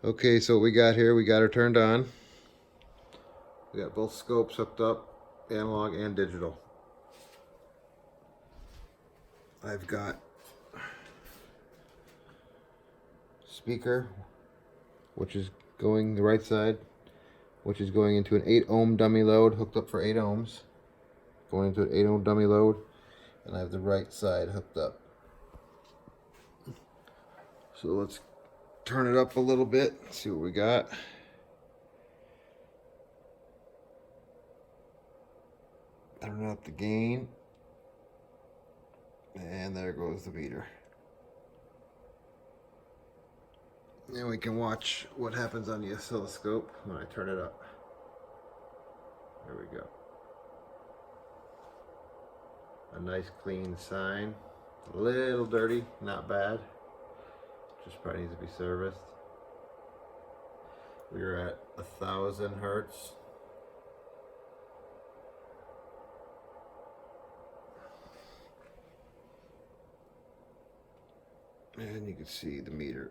Okay, so what we got here, we got her turned on. We got both scopes hooked up, analog and digital. I've got speaker, which is going the right side, which is going into an 8 ohm dummy load, hooked up for 8 ohms. Going into an 8 ohm dummy load, and I have the right side hooked up. So let's turn it up a little bit, see what we got. Turn up the gain. And there goes the meter. And we can watch what happens on the oscilloscope when I turn it up. There we go. A nice clean sine. A little dirty, not bad. Just probably needs to be serviced. We are at 1,000 hertz. And you can see the meter.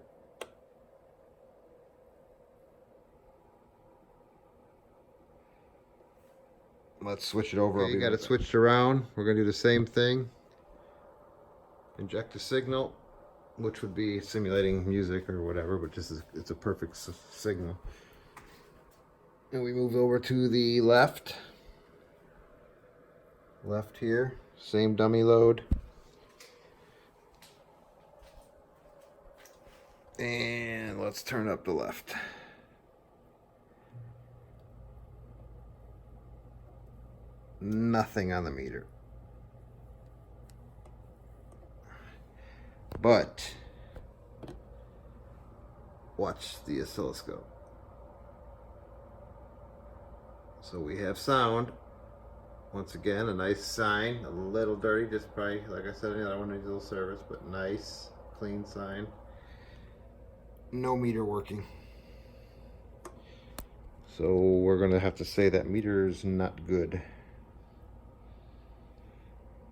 Let's switch it over. Okay, you got it switched around. We're going to do the same thing. Inject a signal, which would be simulating music or whatever, but it's a perfect signal. And we move over to the left. Left here, same dummy load. And let's turn up the left. Nothing on the meter. But watch the oscilloscope. So we have sound. Once again, a nice sine, a little dirty, just probably, like I said, another one needs a little service, but nice, clean sine. No meter working. So we're going to have to say that meter is not good.